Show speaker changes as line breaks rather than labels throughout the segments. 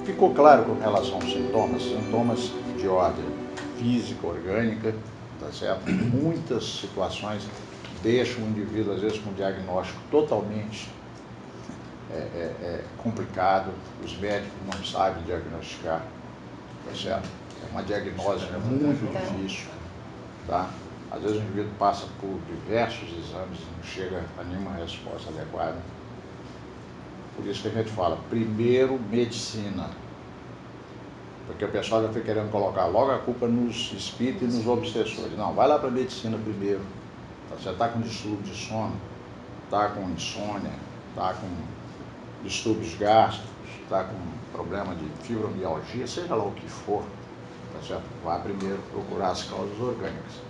Ficou claro com relação aos sintomas de ordem física, orgânica, tá certo? Muitas situações deixam o indivíduo, às vezes, com um diagnóstico totalmente complicado, os médicos não sabem diagnosticar, tá certo? É uma diagnose muito difícil, tá? Às vezes o indivíduo passa por diversos exames e não chega a nenhuma resposta adequada. Por isso que a gente fala, primeiro medicina, porque o pessoal já foi querendo colocar logo a culpa nos espíritos e nos obsessores. Não, vai lá para a medicina primeiro. Você está com distúrbio de sono, está com insônia, está com distúrbios gástricos, está com problema de fibromialgia, seja lá o que for, tá certo? Vá primeiro procurar as causas orgânicas.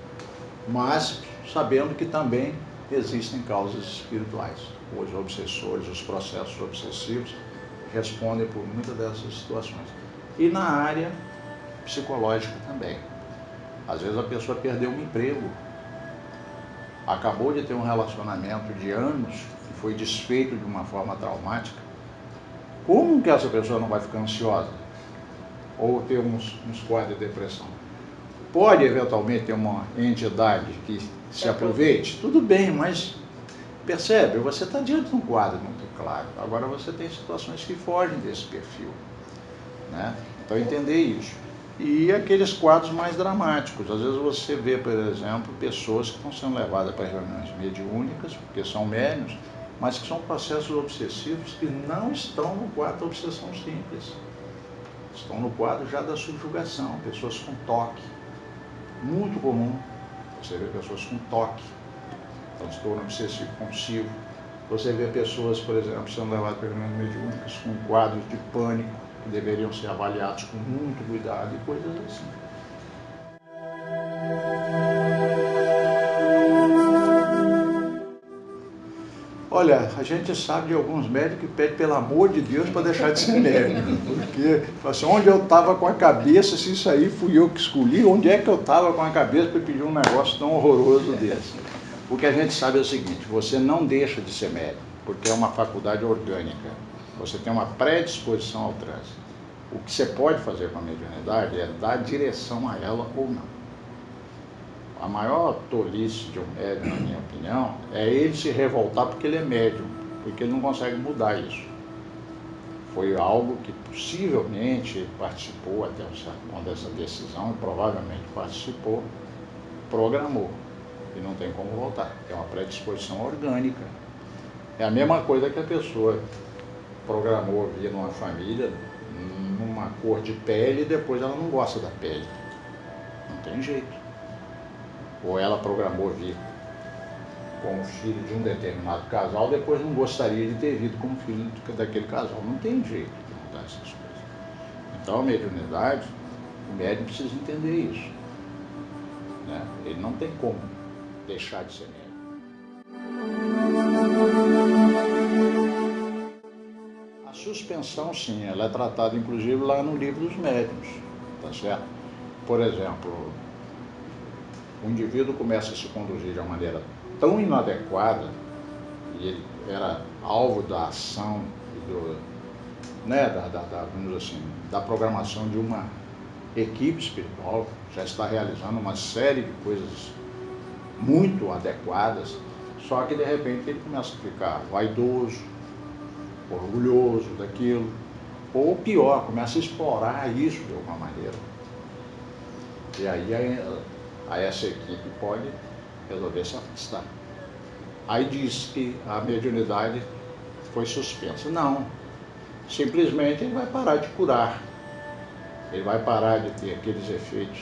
Mas sabendo que também existem causas espirituais. Os obsessores, os processos obsessivos respondem por muitas dessas situações. E na área psicológica também. Às vezes a pessoa perdeu um emprego, acabou de ter um relacionamento de anos que foi desfeito de uma forma traumática. Como que essa pessoa não vai ficar ansiosa? Ou ter uns quadros de depressão? Pode eventualmente ter uma entidade que se aproveite? Tudo bem, mas percebe, você está diante de um quadro muito claro. Agora você tem situações que fogem desse perfil, né? Então entender isso. E aqueles quadros mais dramáticos. Às vezes você vê, por exemplo, pessoas que estão sendo levadas para reuniões mediúnicas, porque são médiuns, mas que são processos obsessivos que não estão no quadro da obsessão simples. Estão no quadro já da subjugação, pessoas com toque. Muito comum você vê pessoas com toque, transtorno obsessivo compulsivo. Você vê pessoas, por exemplo, sendo levadas para reuniões mediúnicas com quadros de pânico, que deveriam ser avaliados com muito cuidado e coisas assim. Olha, a gente sabe de alguns médicos que pedem pelo amor de Deus para deixar de ser médico, porque assim, onde eu estava com a cabeça, se isso aí fui eu que escolhi, onde é que eu estava com a cabeça para pedir um negócio tão horroroso desse? O que a gente sabe é o seguinte, você não deixa de ser médico, porque é uma faculdade orgânica, você tem uma predisposição ao trânsito. O que você pode fazer com a mediunidade é dar direção a ela ou não. A maior tolice de um médium, na minha opinião, é ele se revoltar porque ele é médium, porque ele não consegue mudar isso. Foi algo que possivelmente ele participou até um certo ponto dessa decisão, e provavelmente participou, programou, e não tem como voltar. É uma predisposição orgânica. É a mesma coisa que a pessoa programou vir numa família, numa cor de pele, e depois ela não gosta da pele. Não tem jeito. Ou ela programou vir como filho de um determinado casal, depois não gostaria de ter vindo como filho daquele casal. Não tem jeito de mudar essas coisas. Então a mediunidade, o médium precisa entender isso, né? Ele não tem como deixar de ser médium. A suspensão, sim, ela é tratada inclusive lá no livro dos médiuns, tá certo? Por exemplo, o indivíduo começa a se conduzir de uma maneira tão inadequada, e ele era alvo da ação, vamos dizer assim, da programação de uma equipe espiritual, já está realizando uma série de coisas muito adequadas, só que de repente ele começa a ficar vaidoso, orgulhoso daquilo, ou pior, começa a explorar isso de alguma maneira. E aí essa equipe pode resolver se afastar. Aí diz que a mediunidade foi suspensa. Não, simplesmente ele vai parar de curar, ele vai parar de ter aqueles efeitos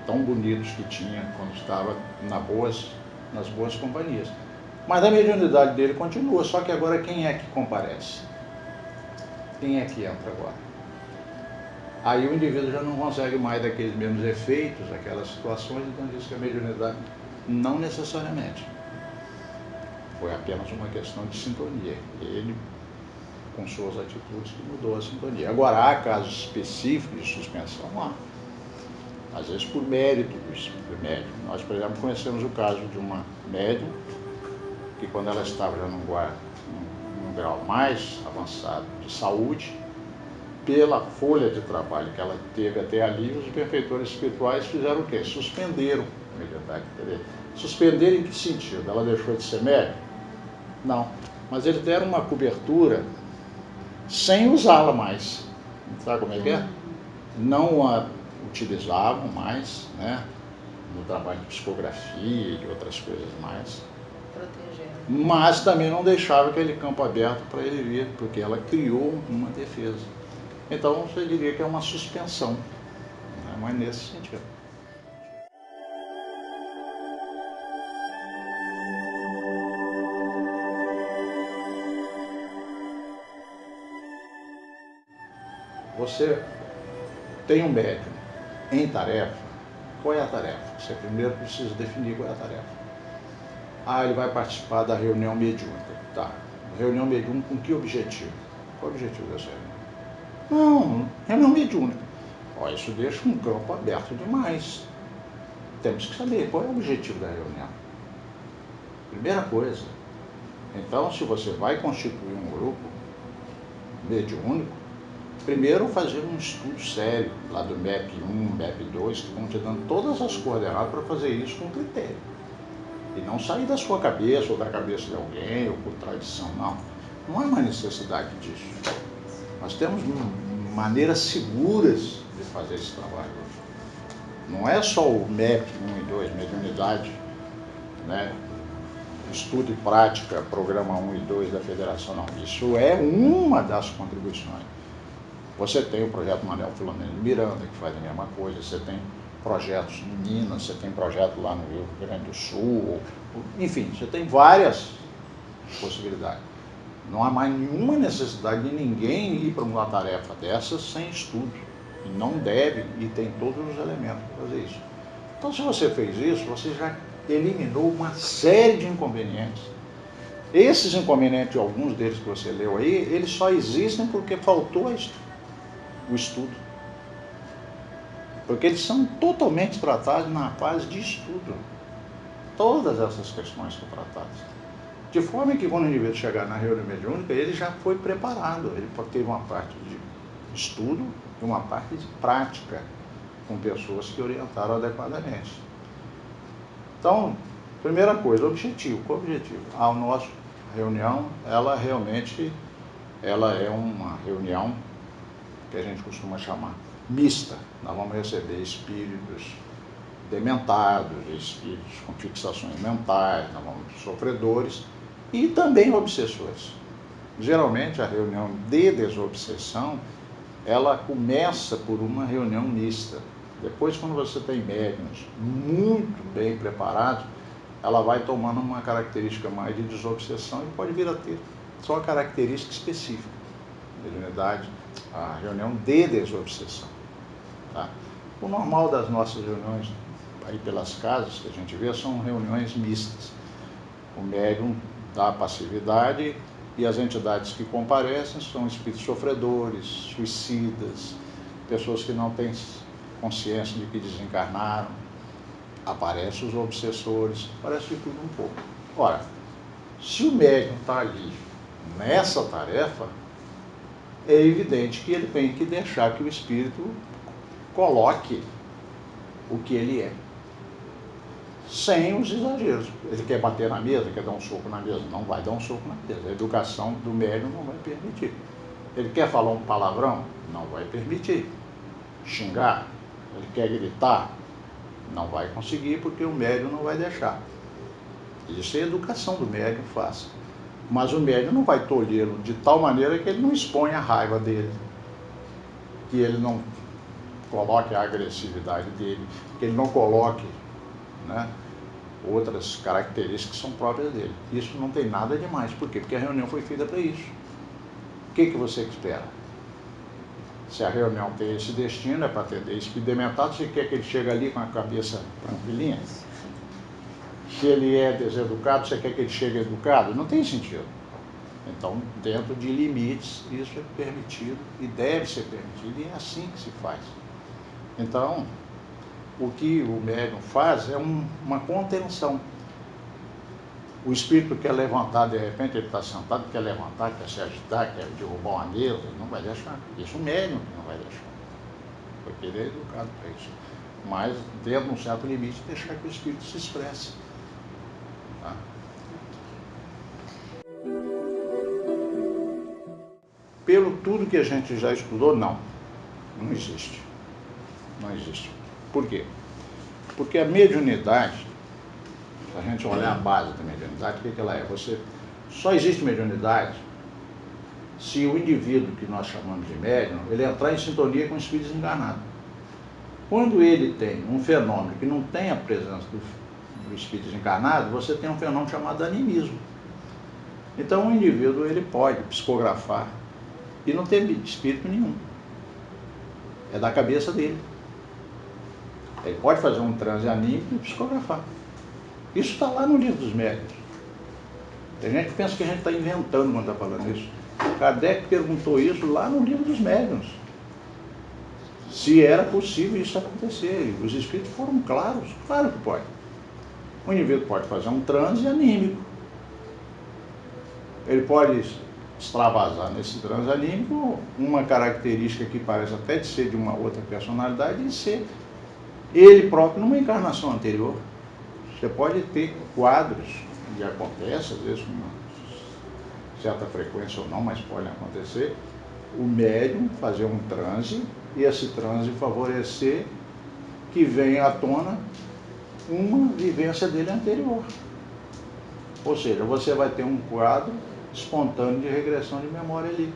tão bonitos que tinha quando estava nas boas companhias. Mas a mediunidade dele continua, só que agora quem é que comparece? Quem é que entra agora? Aí o indivíduo já não consegue mais daqueles mesmos efeitos, aquelas situações, então diz que a mediunidade não necessariamente. Foi apenas uma questão de sintonia. Ele, com suas atitudes, que mudou a sintonia. Agora, há casos específicos de suspensão? Há. Às vezes por mérito do médium. Nós, por exemplo, conhecemos o caso de uma médium que quando ela estava já num grau mais avançado de saúde, pela folha de trabalho que ela teve até ali, os benfeitores espirituais fizeram o quê? Suspenderam a mediunidade. Suspenderam em que sentido? Ela deixou de ser médium? Não. Mas eles deram uma cobertura sem usá-la mais. Sabe como é que é? Não a utilizavam mais, né? No trabalho de psicografia e de outras coisas mais.
Protegendo.
Mas também não deixava aquele campo aberto para ele vir, porque ela criou uma defesa. Então, você diria que é uma suspensão, né? Mas nesse sentido. Você tem um médium em tarefa, qual é a tarefa? Você primeiro precisa definir qual é a tarefa. Ah, ele vai participar da reunião mediúnica. Tá. Reunião mediúnica com que objetivo? Qual é o objetivo dessa reunião? Não, reunião mediúnica. Ó, isso deixa um campo aberto demais. Temos que saber qual é o objetivo da reunião. Primeira coisa. Então, se você vai constituir um grupo mediúnico, primeiro fazer um estudo sério, lá do MEP 1, MEP 2, que vão te dando todas as coordenadas para fazer isso com critério. E não sair da sua cabeça ou da cabeça de alguém, ou por tradição, não. Não há mais necessidade disso. Nós temos maneiras seguras de fazer esse trabalho hoje. Não é só o MEP 1 e 2, mediunidade, né? Estudo e prática, programa 1 e 2 da Federação, não. Isso é uma das contribuições. Você tem o projeto Manuel Filomeno de Miranda, que faz a mesma coisa, você tem projetos em Minas, você tem projeto lá no Rio Grande do Sul, enfim, você tem várias possibilidades. Não há mais nenhuma necessidade de ninguém ir para uma tarefa dessas sem estudo. E não deve, e tem todos os elementos para fazer isso. Então, se você fez isso, você já eliminou uma série de inconvenientes. Esses inconvenientes, alguns deles que você leu aí, eles só existem porque faltou o estudo. Porque eles são totalmente tratados na fase de estudo. Todas essas questões são tratadas. De forma que quando o indivíduo chegar na reunião mediúnica, ele já foi preparado. Ele teve uma parte de estudo e uma parte de prática com pessoas que orientaram adequadamente. Então, primeira coisa, objetivo. Qual o objetivo? A nossa reunião, ela realmente é uma reunião que a gente costuma chamar mista. Nós vamos receber espíritos dementados, espíritos com fixações mentais, nós vamos sofredores e também obsessores. Geralmente a reunião de desobsessão, ela começa por uma reunião mista. Depois, quando você tem médiuns muito bem preparados, ela vai tomando uma característica mais de desobsessão e pode vir a ter só característica específica. Mediunidade, a reunião de desobsessão. Tá? O normal das nossas reuniões aí pelas casas que a gente vê são reuniões mistas. O médium dá passividade e as entidades que comparecem são espíritos sofredores, suicidas, pessoas que não têm consciência de que desencarnaram. Aparecem os obsessores, aparece de tudo um pouco. Ora, se o médium está ali nessa tarefa, é evidente que ele tem que deixar que o espírito coloque o que ele é, sem os exageros. Ele quer bater na mesa, quer dar um soco na mesa, não vai dar um soco na mesa. A educação do médium não vai permitir. Ele quer falar um palavrão, não vai permitir. Xingar, ele quer gritar, não vai conseguir, porque o médium não vai deixar. Isso é a educação do médium faz. Mas o médium não vai tolhê-lo de tal maneira que ele não expõe a raiva dele, que ele não coloque a agressividade dele, que ele não coloque, né, outras características que são próprias dele. Isso não tem nada demais. Por quê? Porque a reunião foi feita para isso. O que você espera? Se a reunião tem esse destino, é para atender espírito dementado, você quer que ele chegue ali com a cabeça tranquilinha? Se ele é deseducado, você quer que ele chegue educado? Não tem sentido. Então, dentro de limites, isso é permitido e deve ser permitido, e é assim que se faz. Então, o que o médium faz é uma contenção. O espírito quer levantar, de repente ele está sentado, quer levantar, quer se agitar, quer derrubar uma mesa, não vai deixar. Isso o médium que não vai deixar. Porque ele é educado para isso. Mas, dentro de um certo limite, deixar que o espírito se expresse. Tá? Pelo tudo que a gente já estudou, não existe. Não existe. Por quê? Porque a mediunidade, se a gente olhar a base da mediunidade, o que ela é? Só existe mediunidade se o indivíduo que nós chamamos de médium, ele entrar em sintonia com o espírito desencarnado. Quando ele tem um fenômeno que não tem a presença do espírito desencarnado, você tem um fenômeno chamado animismo. Então o indivíduo ele pode psicografar e não ter espírito nenhum. É da cabeça dele. Ele pode fazer um transe anímico e psicografar. Isso está lá no livro dos médiuns. Tem gente que pensa que a gente está inventando quando está falando isso. Kardec perguntou isso lá no livro dos médiuns. Se era possível isso acontecer. Os espíritos foram claros. Claro que pode. O indivíduo pode fazer um transe anímico. Ele pode extravasar nesse transe anímico uma característica que parece até de ser de uma outra personalidade e ser ele próprio numa encarnação anterior. Você pode ter quadros, que acontece, às vezes com uma certa frequência ou não, mas pode acontecer, o médium fazer um transe e esse transe favorecer que venha à tona uma vivência dele anterior. Ou seja, você vai ter um quadro espontâneo de regressão de memória ali.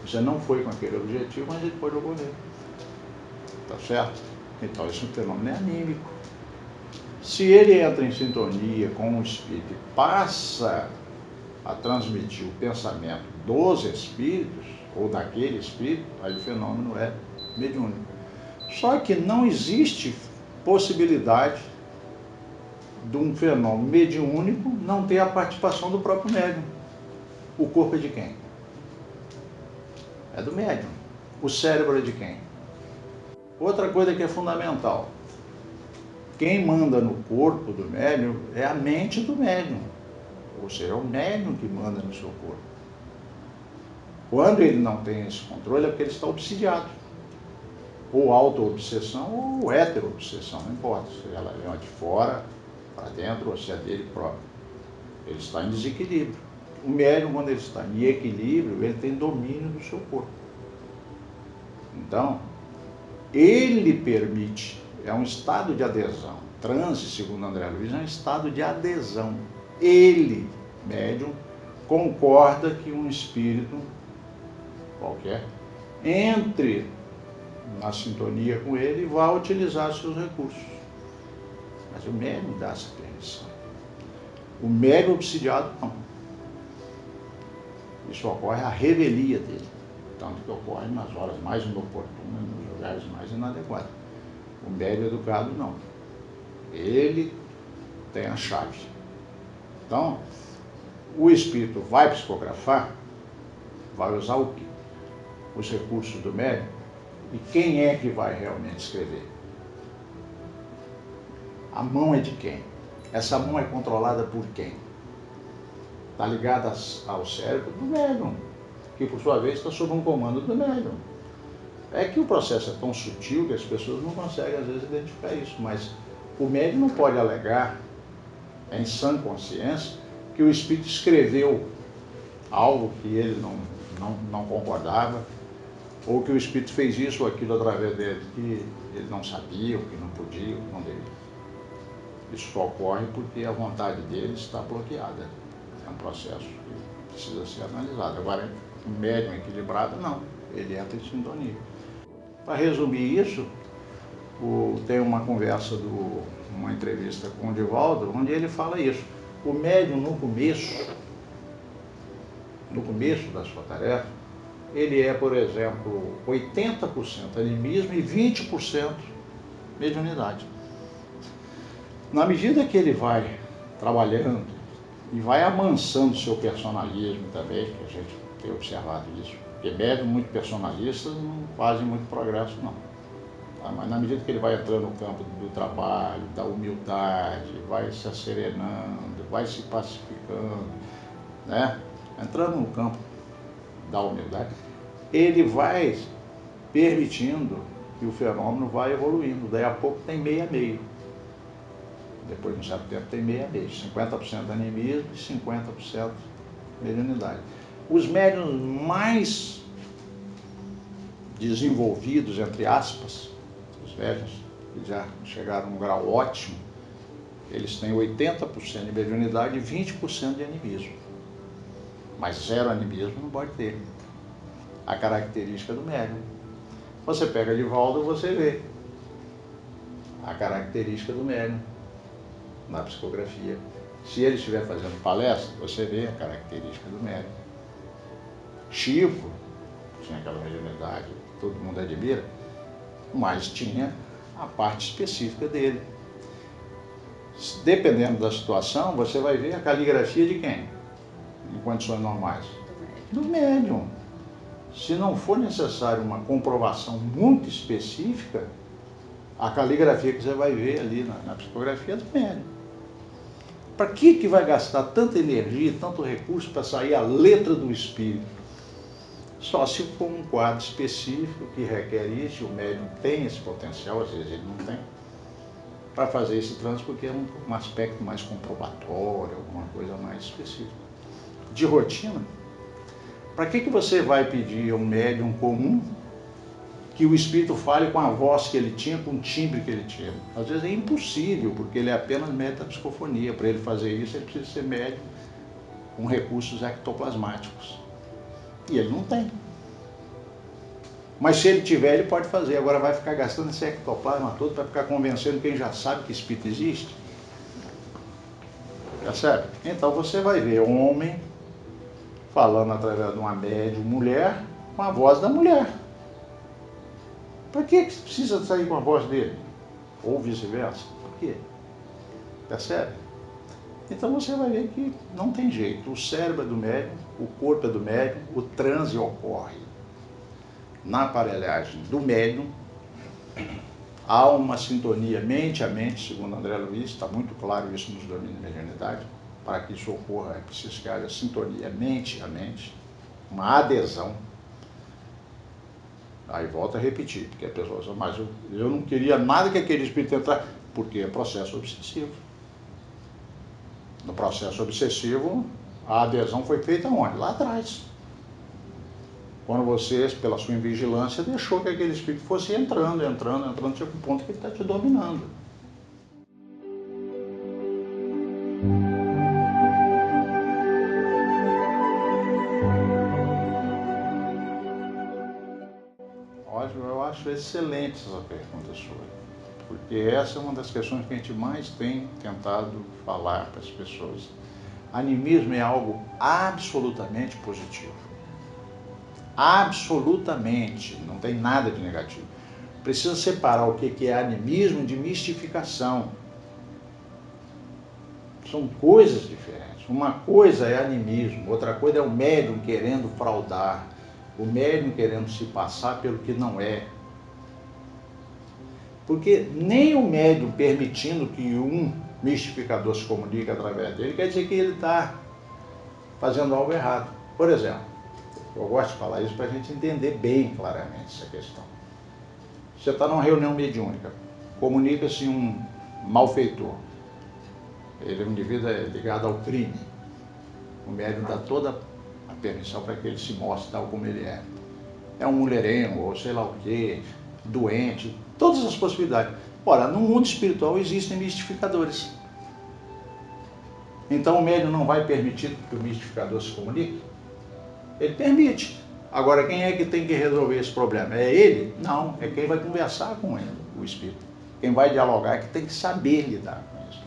Você não foi com aquele objetivo, mas ele pode ocorrer. Tá certo? Então, esse fenômeno é anímico. Se ele entra em sintonia com o espírito e passa a transmitir o pensamento dos espíritos, ou daquele espírito, aí o fenômeno é mediúnico. Só que não existe possibilidade de um fenômeno mediúnico não ter a participação do próprio médium. O corpo é de quem? É do médium. O cérebro é de quem? Outra coisa que é fundamental. Quem manda no corpo do médium é a mente do médium. Ou seja, é o médium que manda no seu corpo. Quando ele não tem esse controle é porque ele está obsidiado. Ou auto-obsessão ou hetero-obsessão, não importa se ela é de fora para dentro ou se é dele próprio. Ele está em desequilíbrio. O médium, quando ele está em equilíbrio, ele tem domínio do seu corpo. Então, ele permite, é um estado de adesão. Transe, segundo André Luiz, é um estado de adesão. Ele, médium, concorda que um espírito qualquer entre na sintonia com ele e vá utilizar seus recursos. Mas o médium dá essa permissão. O médium obsidiado, não. Isso ocorre à revelia dele. Tanto que ocorre nas horas mais inoportunas, nos lugares mais inadequados. O médium educado, não. Ele tem a chave. Então, o espírito vai psicografar, vai usar o quê? Os recursos do médium. E quem é que vai realmente escrever? A mão é de quem? Essa mão é controlada por quem? Está ligada ao cérebro do médium, que por sua vez está sob um comando do médium. É que o processo é tão sutil que as pessoas não conseguem às vezes identificar isso, mas o médium não pode alegar, em sã consciência, que o espírito escreveu algo que ele não concordava, ou que o espírito fez isso ou aquilo através dele que ele não sabia, ou que não podia, ou que não deveria. Isso só ocorre porque a vontade dele está bloqueada. É um processo que precisa ser analisado. Agora, um médium equilibrado, não. Ele entra em sintonia. Para resumir isso, tem uma conversa, uma entrevista com o Divaldo, onde ele fala isso. O médium, no começo da sua tarefa, ele é, por exemplo, 80% animismo e 20% mediunidade. Na medida que ele vai trabalhando e vai amansando seu personalismo também, que a gente tem observado isso, porque médium muito personalistas não fazem muito progresso, não. Tá? Mas na medida que ele vai entrando no campo do trabalho, da humildade, vai se asserenando, vai se pacificando, praticando, né? Entrando no campo da humildade, ele vai permitindo que o fenômeno vai evoluindo. Daí a pouco tem meio a meio. Depois de um certo tempo tem meio a meio. 50% animismo e 50% mediunidade. Os médiuns mais desenvolvidos, entre aspas, os médiuns que já chegaram a um grau ótimo, eles têm 80% de mediunidade e 20% de animismo. Mas zero animismo não pode ter. A característica do médium. Você pega Divaldo, você vê a característica do médium na psicografia. Se ele estiver fazendo palestra, você vê a característica do médium. Chico tinha aquela mediunidade, todo mundo admira, mas tinha a parte específica dele. Dependendo da situação, você vai ver a caligrafia de quem? Em condições normais? Do médium. Se não for necessário uma comprovação muito específica, a caligrafia que você vai ver ali na psicografia é do médium. Para que vai gastar tanta energia, tanto recurso para sair a letra do espírito? Só se for um quadro específico que requer isso, o médium tem esse potencial, às vezes ele não tem, para fazer esse trânsito, porque é um aspecto mais comprobatório, alguma coisa mais específica. De rotina, para que você vai pedir a um médium comum que o espírito fale com a voz que ele tinha, com o timbre que ele tinha? Às vezes é impossível, porque ele é apenas médium da psicofonia. Para ele fazer isso, ele precisa ser médium com recursos ectoplasmáticos. E ele não tem. Mas se ele tiver, ele pode fazer. Agora vai ficar gastando esse ectoplasma todo para ficar convencendo quem já sabe que espírito existe? Percebe? Então você vai ver um homem falando através de uma médium mulher com a voz da mulher. Para que precisa sair com a voz dele? Ou vice-versa? Por quê? Percebe? Então você vai ver que não tem jeito. O cérebro é do médium, o corpo é do médium, o transe ocorre na aparelhagem do médium. Há uma sintonia mente a mente, segundo André Luiz, está muito claro isso nos domínios da mediunidade. Para que isso ocorra, é preciso que haja sintonia mente a mente, uma adesão. Aí volta a repetir, porque a pessoa diz, mas eu não queria nada que aquele espírito entrasse, porque é processo obsessivo. No processo obsessivo, a adesão foi feita onde? Lá atrás. Quando você, pela sua invigilância, deixou que aquele espírito fosse entrando, chega um ponto que ele está te dominando. Eu acho excelente essa pergunta sua, porque essa é uma das questões que a gente mais tem tentado falar para as pessoas. Animismo é algo absolutamente positivo. Absolutamente, não tem nada de negativo. Precisa separar o que é animismo de mistificação. São coisas diferentes. Uma coisa é animismo, outra coisa é o médium querendo fraudar, o médium querendo se passar pelo que não é. Porque nem o médium permitindo que um mistificador se comunique através dele, quer dizer que ele está fazendo algo errado. Por exemplo, eu gosto de falar isso para a gente entender bem claramente essa questão. Você está numa reunião mediúnica, comunica-se um malfeitor. Ele é um indivíduo ligado ao crime. O médium dá toda a permissão para que ele se mostre tal como ele é. É um mulherengo, ou sei lá o quê, doente, todas as possibilidades. Ora, no mundo espiritual existem mistificadores. Então o médium não vai permitir que o mistificador se comunique? Ele permite. Agora, quem é que tem que resolver esse problema? É ele? Não, é quem vai conversar com ele, o espírito. Quem vai dialogar é que tem que saber lidar com isso.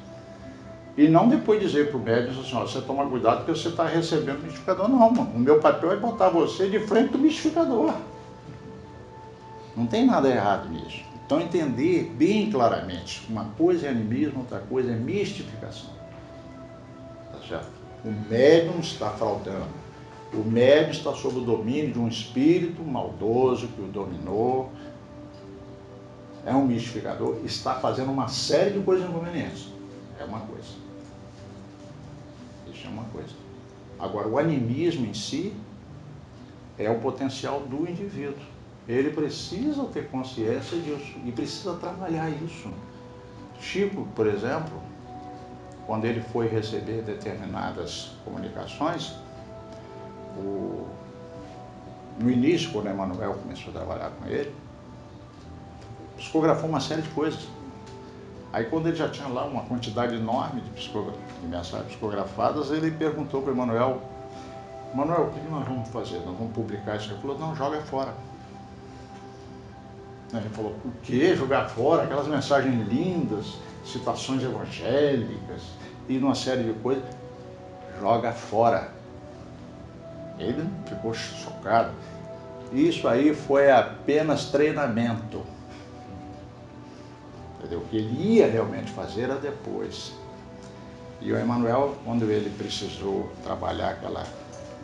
E não depois dizer para o médium assim, ó, você toma cuidado porque você está recebendo o mistificador. Não, mano. O meu papel é botar você de frente do mistificador. Não tem nada errado nisso. Então entender bem claramente, uma coisa é animismo, outra coisa é mistificação. Tá certo? O médium está fraudando. O médium está sob o domínio de um espírito maldoso que o dominou. É um mistificador, está fazendo uma série de coisas inconvenientes. É uma coisa. Isso é uma coisa. Agora, o animismo em si é o potencial do indivíduo. Ele precisa ter consciência disso e precisa trabalhar isso. Chico, por exemplo, quando ele foi receber determinadas comunicações, no início, quando Emmanuel começou a trabalhar com ele, psicografou uma série de coisas. Aí, quando ele já tinha lá uma quantidade enorme de mensagens psicografadas, ele perguntou para Emmanuel: Manuel, o que nós vamos fazer? Nós vamos publicar isso? Ele falou: não, joga fora. Ele falou: o quê? Jogar fora? Aquelas mensagens lindas, citações evangélicas e uma série de coisas. Joga fora. Ele ficou chocado. Isso aí foi apenas treinamento. Entendeu? O que ele ia realmente fazer era depois. E o Emmanuel, quando ele precisou trabalhar aquela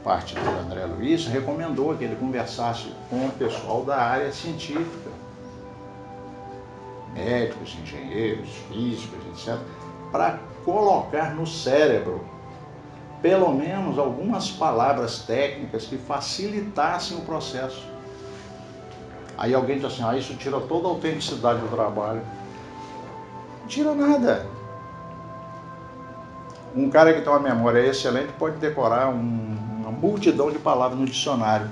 parte do André Luiz, recomendou que ele conversasse com o pessoal da área científica, médicos, engenheiros, físicos, etc., para colocar no cérebro pelo menos algumas palavras técnicas que facilitassem o processo. Aí alguém diz assim: isso tira toda a autenticidade do trabalho. Não tira nada. Um cara que tem uma memória excelente pode decorar uma multidão de palavras no dicionário.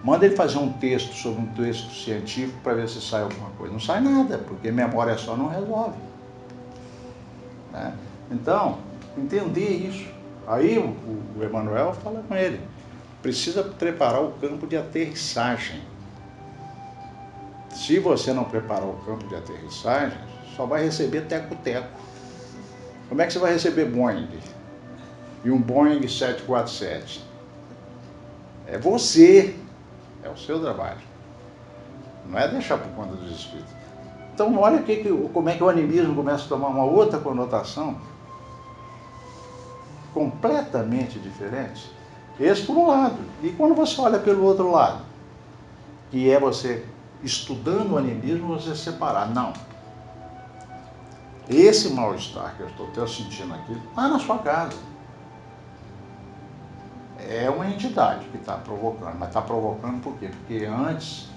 Manda ele fazer um texto sobre um texto científico para ver se sai alguma coisa. Não sai nada, porque memória só não resolve. Né? Então, entender isso. Aí o Emmanuel fala com ele: precisa preparar o campo de aterrissagem. Se você não preparar o campo de aterrissagem, só vai receber teco-teco. Como é que você vai receber Boeing? E um Boeing 747? É você, é o seu trabalho. Não é deixar por conta dos espíritos. Então, olha como é que o animismo começa a tomar uma outra conotação completamente diferente. Esse por um lado. E quando você olha pelo outro lado, que é você estudando o animismo, você separar. Não. Esse mal-estar que eu estou até sentindo aqui está na sua casa. É uma entidade que está provocando. Mas está provocando por quê? Porque antes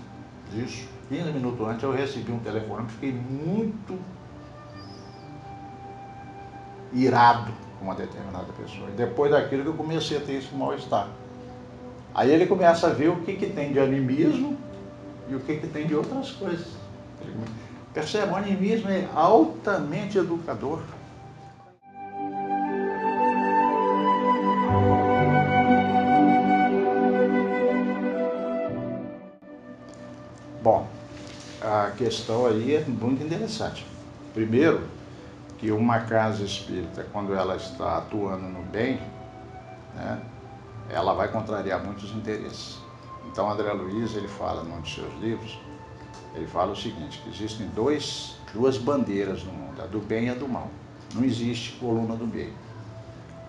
disso, 15 minutos antes, eu recebi um telefone e fiquei muito irado com uma determinada pessoa. E depois daquilo que eu comecei a ter esse mal-estar. Aí ele começa a ver o que tem de animismo e o que tem de outras coisas. Percebe? O animismo é altamente educador. Bom, a questão aí é muito interessante. Primeiro, que uma casa espírita, quando ela está atuando no bem, né, ela vai contrariar muitos interesses. Então, André Luiz, ele fala num de seus livros, ele fala o seguinte, que existem duas bandeiras no mundo, a do bem e a do mal. Não existe coluna do meio.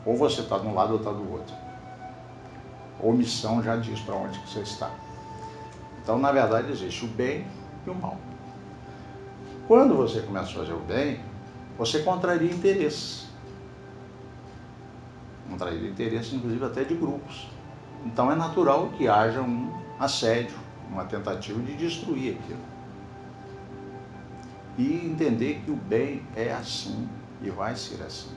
Ou você está de um lado ou está do outro. Omissão já diz para onde que você está. Então, na verdade, existe o bem e o mal. Quando você começa a fazer o bem, você contraria interesses. Contraria interesses, inclusive, até de grupos. Então, é natural que haja um assédio, uma tentativa de destruir aquilo. E entender que o bem é assim e vai ser assim.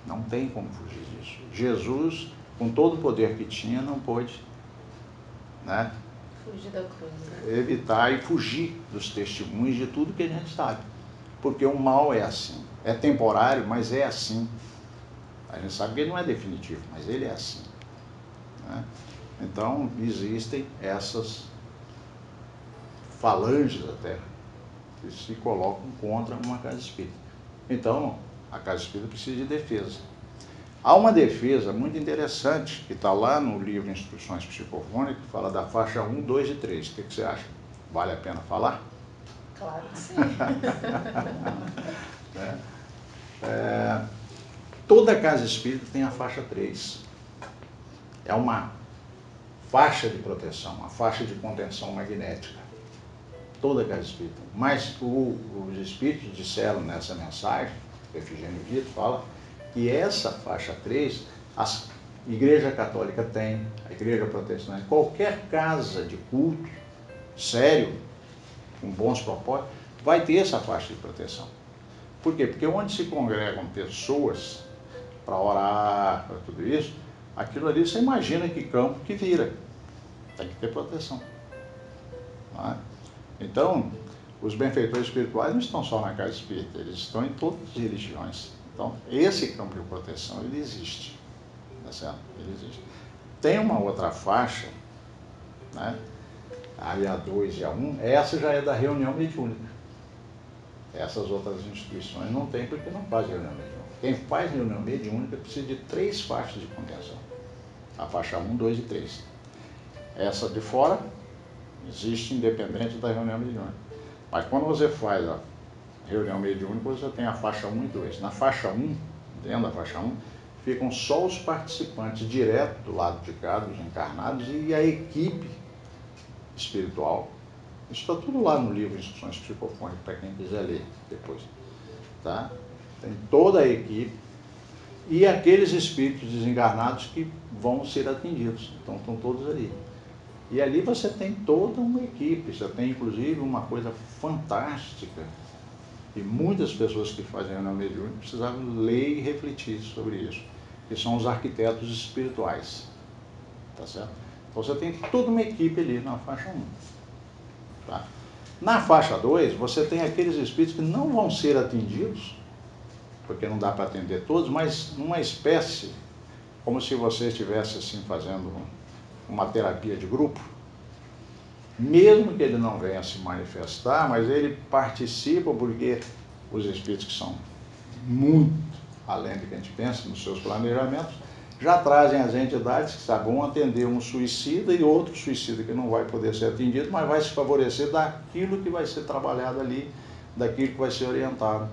Não tem como fugir disso. Jesus, com todo o poder que tinha, não pôde, né,
fugir da cruz, né?
Evitar e fugir dos testemunhos de tudo que a gente sabe. Porque o mal é assim. É temporário, mas é assim. A gente sabe que ele não é definitivo, mas ele é assim. Né? Então, existem essas falanges até que se colocam contra uma casa espírita. Então, a casa espírita precisa de defesa. Há uma defesa muito interessante que está lá no livro Instruções Psicofônicas, que fala da faixa 1, 2 e 3. O que você acha? Vale a pena falar?
Claro que sim.
Toda casa espírita tem a faixa 3. É uma faixa de proteção, uma faixa de contenção magnética. Toda casa espírita. Mas os espíritos disseram nessa mensagem, Efigênio Vitor fala, que essa faixa 3, a Igreja Católica tem, a Igreja Protestante, qualquer casa de culto sério, com bons propósitos, vai ter essa faixa de proteção. Por quê? Porque onde se congregam pessoas para orar, para tudo isso, aquilo ali você imagina que campo que vira. Tem que ter proteção. Não é? Então, os benfeitores espirituais não estão só na casa espírita, eles estão em todas as religiões. Então, esse campo de proteção, ele existe. Tá certo? Ele existe. Tem uma outra faixa, né? A A2 e a A1, essa já é da reunião mediúnica. Essas outras instituições não tem porque não faz reunião mediúnica. Quem faz reunião mediúnica precisa de 3 faixas de contenção. A faixa 1, 2 e 3. Essa de fora existe independente da reunião mediúnica. Mas quando você faz a reunião mediúnica, você tem a faixa 1 e 2. Na faixa 1, dentro da faixa 1, ficam só os participantes direto do lado de cá, dos encarnados, e a equipe espiritual. Isso está tudo lá no livro Instruções Psicofônicas, para quem quiser ler depois. Tá? Tem toda a equipe e aqueles espíritos desencarnados que vão ser atendidos. Então estão todos ali. E ali você tem toda uma equipe, você tem inclusive uma coisa fantástica, e muitas pessoas que fazem reunião mediúnica precisavam ler e refletir sobre isso, que são os arquitetos espirituais. Tá certo? Então você tem toda uma equipe ali na faixa 1. Tá? Na faixa 2, você tem aqueles espíritos que não vão ser atendidos, porque não dá para atender todos, mas numa espécie, como se você estivesse assim fazendo uma terapia de grupo, mesmo que ele não venha se manifestar, mas ele participa porque os espíritos que são muito além do que a gente pensa nos seus planejamentos, já trazem as entidades que vão atender um suicida e outro suicida que não vai poder ser atendido, mas vai se favorecer daquilo que vai ser trabalhado ali, daquilo que vai ser orientado.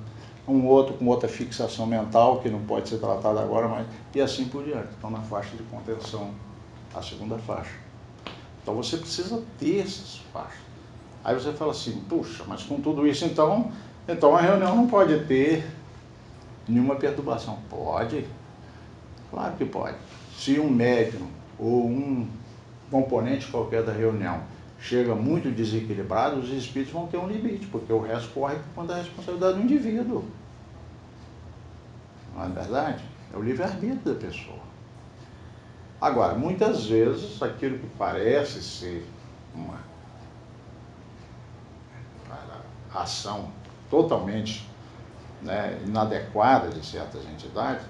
Um outro com outra fixação mental, que não pode ser tratado agora, mas e assim por diante. Então, na faixa de contenção, a segunda faixa. Então, você precisa ter essas faixas. Aí você fala assim, puxa, mas com tudo isso, então a reunião não pode ter nenhuma perturbação. Pode. Claro que pode. Se um médium ou um componente qualquer da reunião chega muito desequilibrado, os espíritos vão ter um limite, porque o resto corre por conta da responsabilidade do indivíduo. Não é verdade? É o livre-arbítrio da pessoa. Agora, muitas vezes, aquilo que parece ser uma ação totalmente, né, inadequada de certas entidades,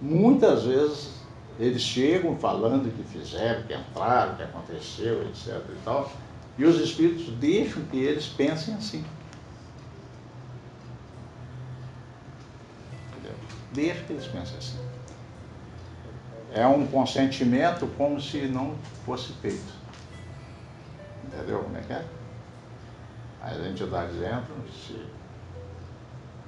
muitas vezes eles chegam falando que fizeram, que entraram, que aconteceu, etc. e tal, e os espíritos deixam que eles pensem assim. Entendeu? Deixa que eles pensem assim. É um consentimento como se não fosse feito. Entendeu como é que é? As entidades entram,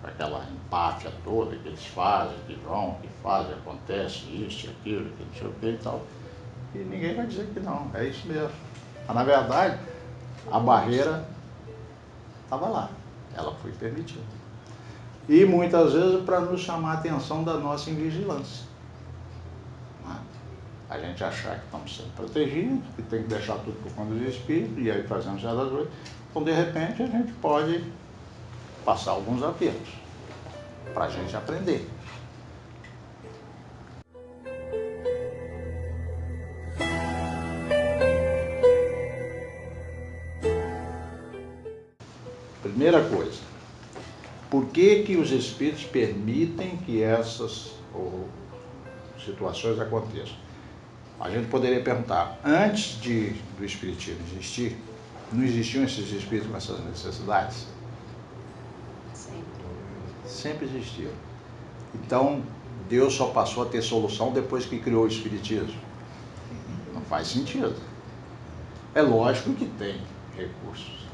aquela empáfia toda que eles fazem, que vão, que fazem, acontece isso, aquilo, que não sei o que e tal. E ninguém vai dizer que não, é isso mesmo. Mas, na verdade, a barreira estava lá, ela foi permitida. E muitas vezes para nos chamar a atenção da nossa invigilância. A gente achar que estamos sendo protegidos, que tem que deixar tudo por conta do espírito, e aí fazemos certas coisas. Então, de repente, a gente pode passar alguns apertos para a gente aprender. Primeira coisa, por que os espíritos permitem que essas situações aconteçam? A gente poderia perguntar, antes do espiritismo existir, não existiam esses espíritos com essas necessidades? Sempre existiu. Então, Deus só passou a ter solução depois que criou o espiritismo? Não faz sentido. É lógico que tem recursos.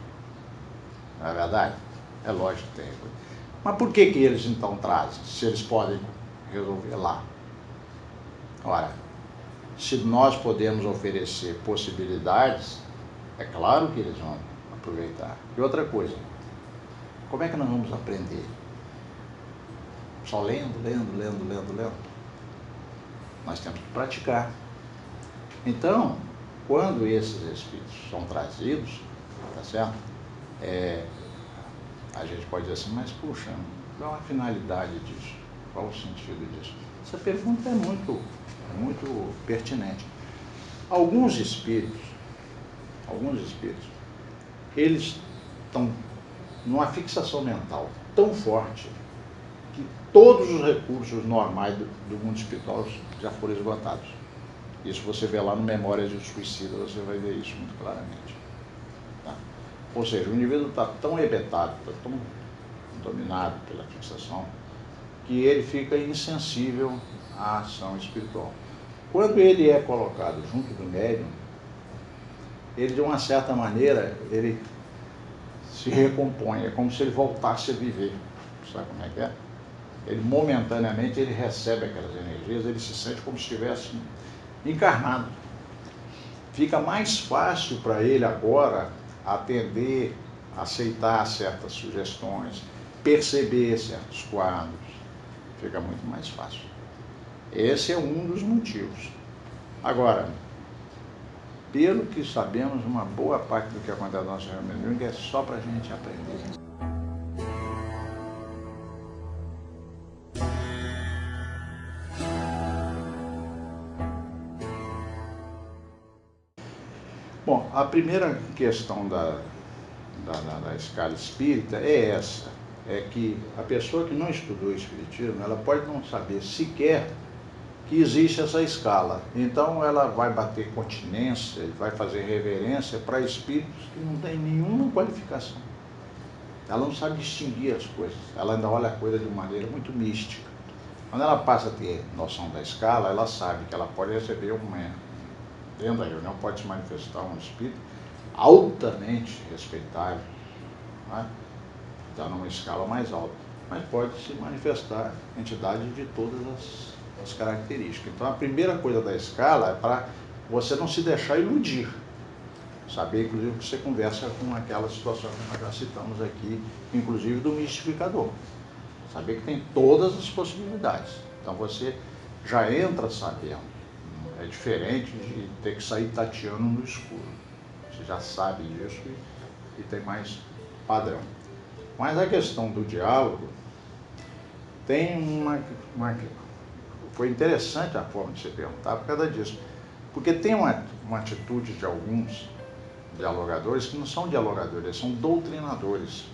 Não é verdade? É lógico que tem recursos. Mas por que eles então trazem, se eles podem resolver lá? Ora, se nós podemos oferecer possibilidades, é claro que eles vão aproveitar. E outra coisa, como é que nós vamos aprender? só lendo. Nós temos que praticar. Então, quando esses espíritos são trazidos, tá certo? A gente pode dizer assim, mas puxa, qual a finalidade disso? Qual o sentido disso? Essa pergunta é muito pertinente. Alguns espíritos, eles estão numa fixação mental tão forte que todos os recursos normais do mundo espiritual já foram esgotados. Isso você vê lá no Memórias de um Suicida, você vai ver isso muito claramente. Tá? Ou seja, o indivíduo está tão hebetado, está tão dominado pela fixação, que ele fica insensível à ação espiritual. Quando ele é colocado junto do médium, ele, de uma certa maneira, ele se recompõe, é como se ele voltasse a viver. Sabe como é que é? Ele, momentaneamente, ele recebe aquelas energias, ele se sente como se estivesse encarnado. Fica mais fácil para ele agora atender, aceitar certas sugestões, perceber certos quadros. Fica muito mais fácil. Esse é um dos motivos. Agora, pelo que sabemos, uma boa parte do que acontece na nossa reunião é só para a gente aprender. Bom, a primeira questão da escala espírita é essa, é que a pessoa que não estudou o espiritismo, ela pode não saber sequer que existe essa escala. Então ela vai bater continência, vai fazer reverência para espíritos que não têm nenhuma qualificação. Ela não sabe distinguir as coisas, ela ainda olha a coisa de uma maneira muito mística. Quando ela passa a ter noção da escala, ela sabe que ela pode receber dentro da reunião pode se manifestar um espírito altamente respeitável, né? Está numa escala mais alta, mas pode se manifestar entidade de todas as características. Então a primeira coisa da escala é para você não se deixar iludir, saber inclusive que você conversa com aquela situação que nós já citamos aqui, inclusive do mistificador, saber que tem todas as possibilidades. Então você já entra sabendo. É diferente de ter que sair tateando no escuro. Você já sabe disso e tem mais padrão. Mas a questão do diálogo tem foi interessante a forma de você perguntar por causa disso. Porque tem uma atitude de alguns dialogadores que não são dialogadores, eles são doutrinadores.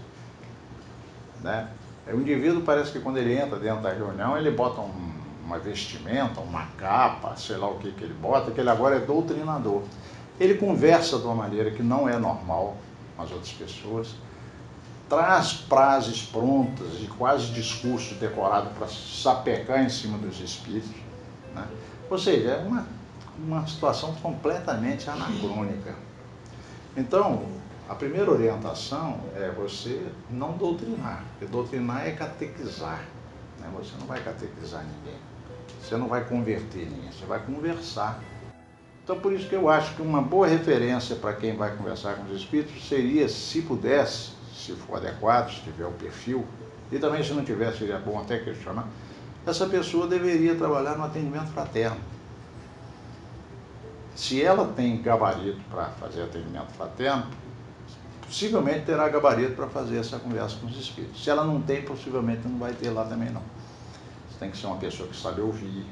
Né? O indivíduo parece que quando ele entra dentro da reunião, ele bota uma vestimenta, uma capa, sei lá o que ele bota, que ele agora é doutrinador. Ele conversa de uma maneira que não é normal com as outras pessoas, traz frases prontas e quase discurso decorado para sapecar em cima dos espíritos. Né? Ou seja, é uma situação completamente anacrônica. Então, a primeira orientação é você não doutrinar, porque doutrinar é catequizar. Né? Você não vai catequizar ninguém. Você não vai converter ninguém, você vai conversar. Então, por isso que eu acho que uma boa referência para quem vai conversar com os espíritos seria, se pudesse, se for adequado, se tiver o perfil, e também se não tiver, seria bom até questionar, essa pessoa deveria trabalhar no atendimento fraterno. Se ela tem gabarito para fazer atendimento fraterno, possivelmente terá gabarito para fazer essa conversa com os espíritos. Se ela não tem, possivelmente não vai ter lá também não. Tem que ser uma pessoa que sabe ouvir,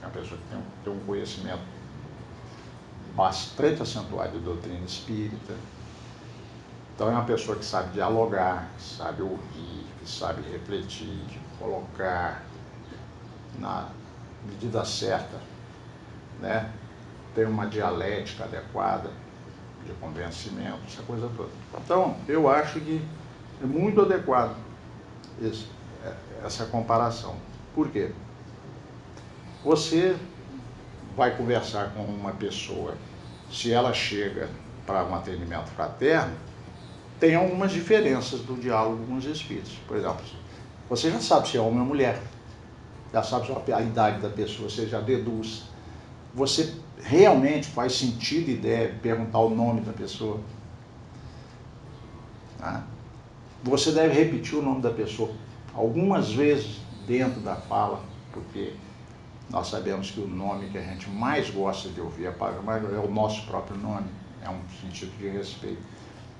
uma pessoa que tem um conhecimento bastante acentuado de doutrina espírita. Então é uma pessoa que sabe dialogar, que sabe ouvir, que sabe refletir, colocar na medida certa, né? Tem uma dialética adequada de convencimento, essa coisa toda. Então eu acho que é muito adequado essa comparação. Por quê? Você vai conversar com uma pessoa, se ela chega para um atendimento fraterno, tem algumas diferenças do diálogo com os espíritos. Por exemplo, você já sabe se é homem ou mulher, já sabe a idade da pessoa, você já deduz. Você realmente faz sentido e deve perguntar o nome da pessoa. Tá? Você deve repetir o nome da pessoa algumas vezes dentro da fala, porque nós sabemos que o nome que a gente mais gosta de ouvir é o nosso próprio nome, é um sentido de respeito.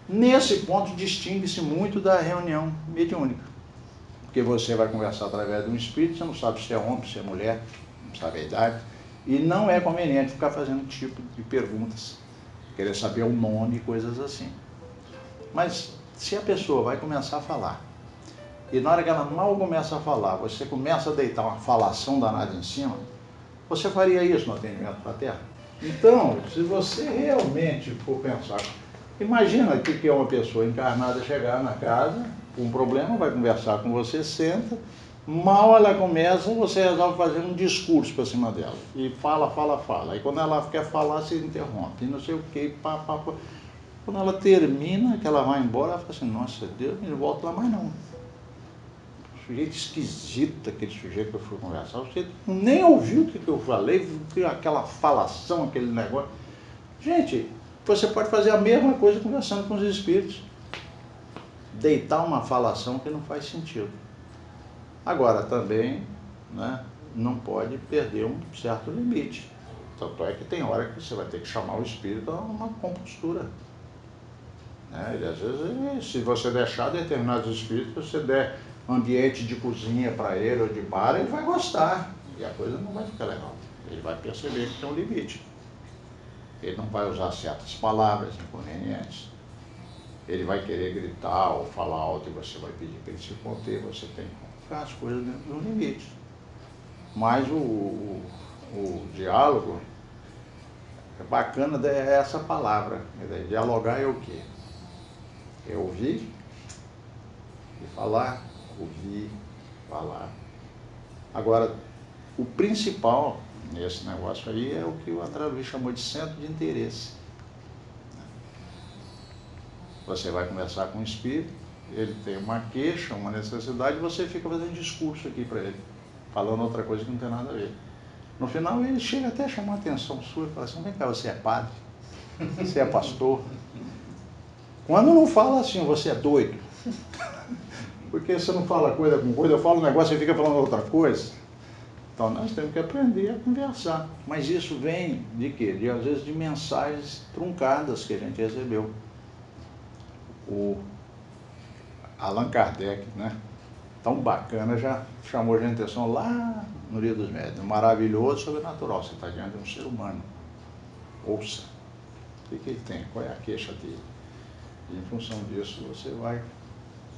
Nesse ponto distingue-se muito da reunião mediúnica, porque você vai conversar através de um espírito, você não sabe se é homem, se é mulher, não sabe a idade, e não é conveniente ficar fazendo tipo de perguntas, querer saber o nome e coisas assim. Mas se a pessoa vai começar a falar, e na hora que ela mal começa a falar, você começa a deitar uma falação danada em cima, você faria isso no atendimento fraterno? Então, se você realmente for pensar, imagina que é uma pessoa encarnada chegar na casa com um problema, vai conversar com você, senta, mal ela começa, você resolve fazer um discurso para cima dela. E fala. Aí quando ela quer falar, você interrompe, e não sei o que, pá. Quando ela termina, que ela vai embora, ela fala assim, nossa Deus, não volta lá mais não. Sujeito esquisito, aquele sujeito que eu fui conversar, o sujeito nem ouviu o que eu falei, aquela falação, aquele negócio. Gente, você pode fazer a mesma coisa conversando com os espíritos. Deitar uma falação que não faz sentido. Agora, também, né, não pode perder um certo limite. Tanto é que tem hora que você vai ter que chamar o espírito a uma compostura. Né? E às vezes, se você deixar determinados espíritos, você der ambiente de cozinha para ele ou de bar, ele vai gostar. E a coisa não vai ficar legal. Ele vai perceber que tem um limite. Ele não vai usar certas palavras inconvenientes. Ele vai querer gritar ou falar alto e você vai pedir para ele se conter. Você tem que colocar as coisas dentro do limite. Mas o diálogo é bacana, é essa palavra. Dialogar é o quê? É ouvir e falar. Ouvir, falar. Agora, o principal nesse negócio aí é o que o André Luiz chamou de centro de interesse. Você vai conversar com o espírito, ele tem uma queixa, uma necessidade, e você fica fazendo discurso aqui para ele, falando outra coisa que não tem nada a ver. No final, ele chega até a chamar a atenção sua e fala assim, vem cá, você é padre? Você é pastor? Quando não fala assim, você é doido. Porque você não fala coisa com coisa, eu falo um negócio e fica falando outra coisa. Então nós temos que aprender a conversar. Mas isso vem de quê? Às vezes de mensagens truncadas que a gente recebeu. O Allan Kardec, né? Tão bacana, já chamou a gente atenção lá no Livro dos Médiuns. Maravilhoso, sobrenatural. Você está diante de um ser humano. Ouça. O que ele tem? Qual é a queixa dele? E em função disso você vai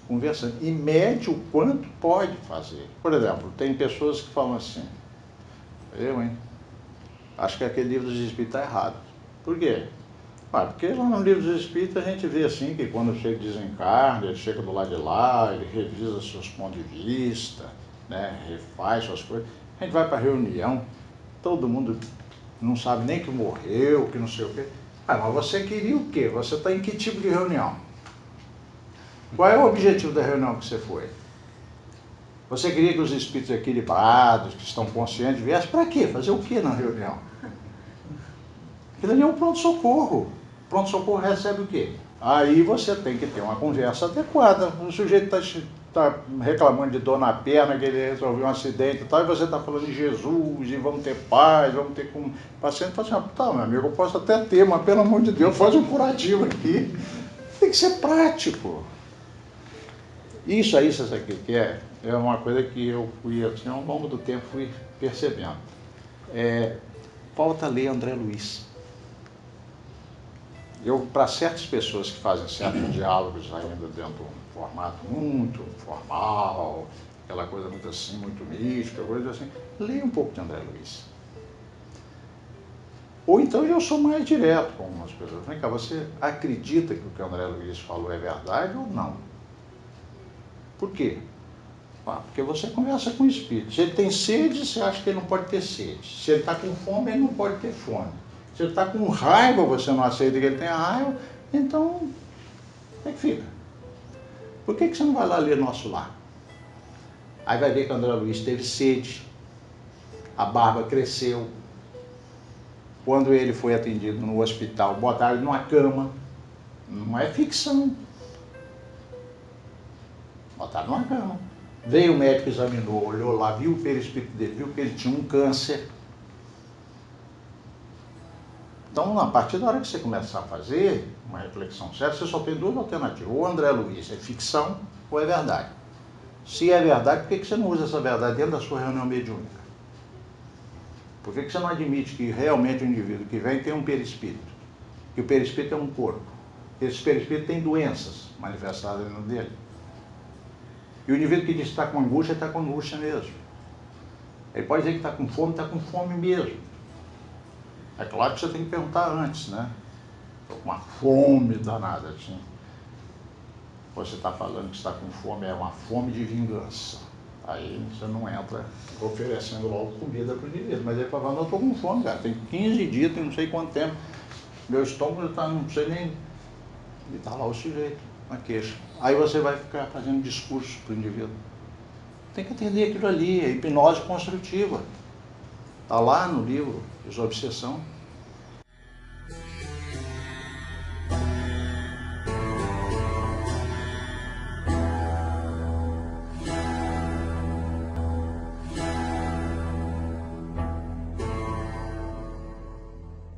conversando. E mede o quanto pode fazer. Por exemplo, tem pessoas que falam assim, acho que aquele livro dos Espíritos está errado. Por quê? Porque lá no livro dos Espíritos a gente vê assim, que quando chega desencarna, ele chega do lado de lá, ele revisa seus pontos de vista, né, refaz suas coisas. A gente vai para a reunião, todo mundo não sabe nem que morreu, que não sei o quê. Mas você queria o quê? Você está em que tipo de reunião? Qual é o objetivo da reunião que você foi? Você queria que os espíritos equilibrados, que estão conscientes, viessem para quê? Fazer o quê na reunião? Aquilo ali é um pronto-socorro. Pronto-socorro recebe o quê? Aí você tem que ter uma conversa adequada. O sujeito está reclamando de dor na perna, que ele resolveu um acidente e tal, e você está falando de Jesus, e vamos ter paz, vamos ter como... O paciente fala assim, tá, meu amigo, eu posso até ter, mas pelo amor de Deus, faz um curativo aqui. Tem que ser prático. Isso aí, você sabe o que é? É uma coisa que eu fui, assim, ao longo do tempo, fui percebendo. Falta ler André Luiz. Para certas pessoas que fazem certos diálogos ainda dentro de um formato muito formal, aquela coisa muito assim, muito mística, coisa assim, leia um pouco de André Luiz. Ou então eu sou mais direto com algumas pessoas. Vem cá, você acredita que o que o André Luiz falou é verdade ou não? Por quê? Porque você conversa com o espírito. Se ele tem sede, você acha que ele não pode ter sede. Se ele está com fome, ele não pode ter fome. Se ele está com raiva, você não aceita que ele tenha raiva, então, como é que fica? Por que você não vai lá ler Nosso Lar? Aí vai ver que o André Luiz teve sede, a barba cresceu. Quando ele foi atendido no hospital, botaram ele numa cama. Não é ficção. Botaram numa cama. Veio o médico, examinou, olhou lá, viu o perispírito dele, viu que ele tinha um câncer. Então, a partir da hora que você começar a fazer uma reflexão séria, você só tem duas alternativas. Ou André Luiz é ficção ou é verdade. Se é verdade, por que você não usa essa verdade dentro da sua reunião mediúnica? Por que você não admite que realmente o indivíduo que vem tem um perispírito? Que o perispírito é um corpo. Esse perispírito tem doenças manifestadas dentro dele. E o indivíduo que diz que está com angústia, está com angústia mesmo. Ele pode dizer que está com fome mesmo. É claro que você tem que perguntar antes, né? Estou com uma fome danada, assim. Você está falando que está com fome, é uma fome de vingança. Aí você não entra oferecendo logo comida para o indivíduo. Mas ele fala, não, eu estou com fome, cara. Tem 15 dias, tem não sei quanto tempo. Meu estômago está, não sei nem... E está lá o sujeito, na queixa. Aí você vai ficar fazendo discurso para o indivíduo. Tem que atender aquilo ali, é hipnose construtiva. Está lá no livro Desobsessão.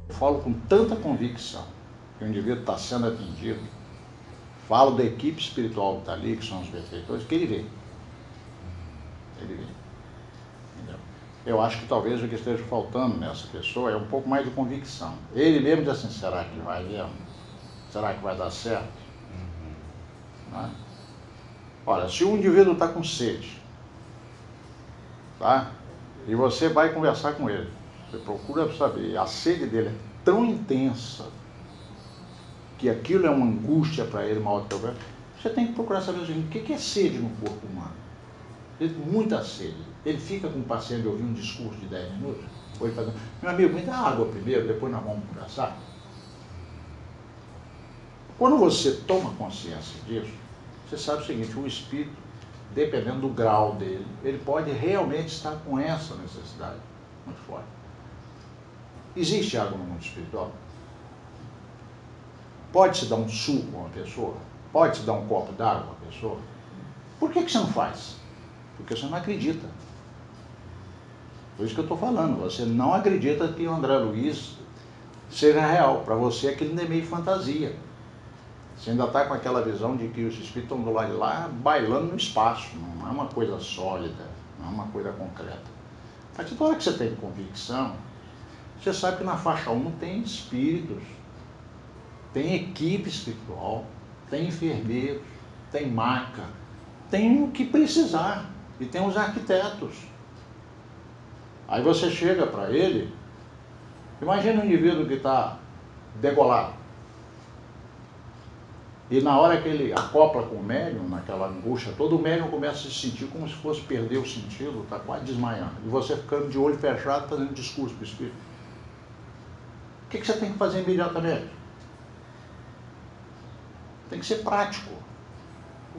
Eu falo com tanta convicção que o indivíduo está sendo atendido, falo da equipe espiritual que está ali, que são os benfeitores, que ele vê. Ele vê. Entendeu? Eu acho que talvez o que esteja faltando nessa pessoa é um pouco mais de convicção. Ele mesmo diz assim, será que vai mesmo? Será que vai dar certo? Né? Olha, se o indivíduo está com sede, tá? E você vai conversar com ele, você procura saber, a sede dele é tão intensa que aquilo é uma angústia para ele, maior que eu, você tem que procurar saber o seguinte, o que é sede no corpo humano? Ele tem muita sede. Ele fica com o paciente ouvir um discurso de 10 minutos, ou ele faz, meu amigo, me dá água primeiro, depois nós vamos conversar. Quando você toma consciência disso, você sabe o seguinte, o espírito, dependendo do grau dele, ele pode realmente estar com essa necessidade muito forte. Existe água no mundo espiritual? Pode-se dar um suco a uma pessoa? Pode-se dar um copo d'água a uma pessoa? Por que você não faz? Porque você não acredita. Por isso que eu estou falando, você não acredita que o André Luiz seja real. Para você aquilo não é meio fantasia. Você ainda está com aquela visão de que os espíritos estão do lado de lá bailando no espaço. Não é uma coisa sólida, não é uma coisa concreta. A partir da hora que você tem convicção, você sabe que na faixa 1 tem espíritos, tem equipe espiritual, tem enfermeiros, tem maca, tem o que precisar, e tem os arquitetos. Aí você chega para ele, imagina um indivíduo que está degolado, e na hora que ele acopla com o médium, naquela angústia toda, o médium começa a se sentir como se fosse perder o sentido, está quase desmaiando, e você ficando de olho fechado fazendo discurso para o espírito. O que você tem que fazer imediatamente? Tem que ser prático.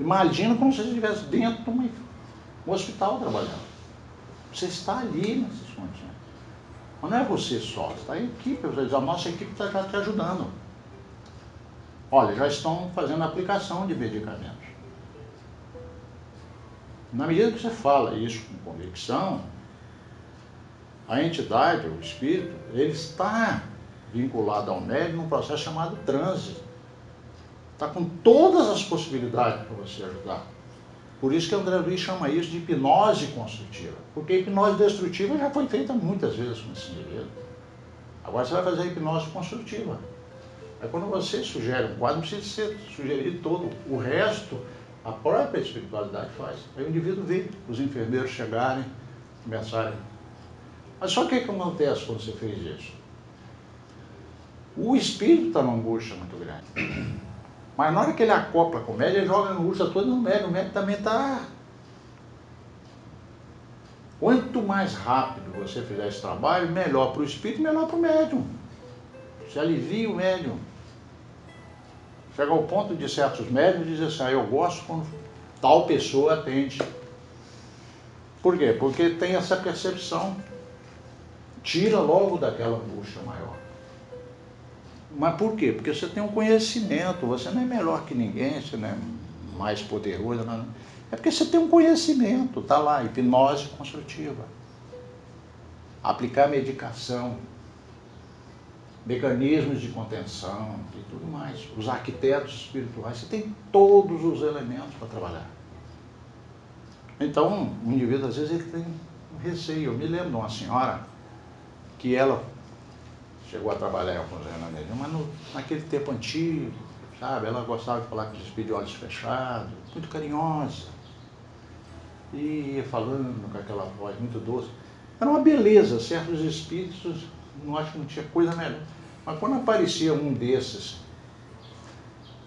Imagina como se você estivesse dentro de um hospital trabalhando. Você está ali nessas condições. Mas não é você só, está a equipe. A nossa equipe está já te ajudando. Olha, já estão fazendo a aplicação de medicamentos. Na medida que você fala isso com convicção, a entidade, o espírito, ele está vinculado ao médium num processo chamado transe. Está com todas as possibilidades para você ajudar. Por isso que André Luiz chama isso de hipnose construtiva. Porque a hipnose destrutiva já foi feita muitas vezes com esse indivíduo. Agora você vai fazer a hipnose construtiva. É quando você sugere um quadro, não precisa ser sugerido todo. O resto, a própria espiritualidade faz. Aí o indivíduo vê os enfermeiros chegarem, começarem. Mas só o que acontece quando você fez isso? O espírito está numa angústia muito grande. Mas na hora que ele acopla com o médium, ele joga a angústia toda no médium. O médium também está... Quanto mais rápido você fizer esse trabalho, melhor para o espírito e melhor para o médium. Você alivia o médium. Chega ao ponto de certos médiums dizer assim, eu gosto quando tal pessoa atende. Por quê? Porque tem essa percepção. Tira logo daquela angústia maior. Mas por quê? Porque você tem um conhecimento, você não é melhor que ninguém, você não é mais poderoso, não. É porque você tem um conhecimento, está lá, hipnose construtiva. Aplicar medicação, mecanismos de contenção e tudo mais. Os arquitetos espirituais, você tem todos os elementos para trabalhar. Então, o indivíduo, às vezes, ele tem um receio. Eu me lembro de uma senhora que ela chegou a trabalhar em alguns anos, mas naquele tempo antigo, sabe? Ela gostava de falar com os espíritos de olhos fechados, muito carinhosa. E ia falando com aquela voz muito doce. Era uma beleza, certos espíritos, não acho que não tinha coisa melhor. Mas quando aparecia um desses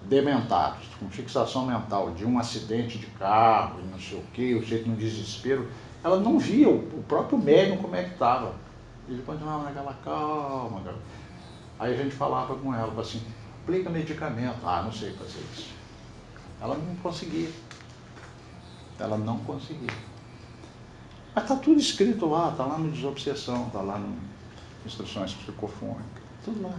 dementados, com fixação mental, de um acidente de carro, não sei o quê, o jeito no desespero, ela não via o próprio médium como é que estava. Ele continuava naquela calma. Aí a gente falava com ela, assim, aplica medicamento. Ah, não sei fazer isso. Ela não conseguia. Ela não conseguia. Mas está tudo escrito lá, está lá no Desobsessão, está lá no Instruções Psicofônicas, tudo lá.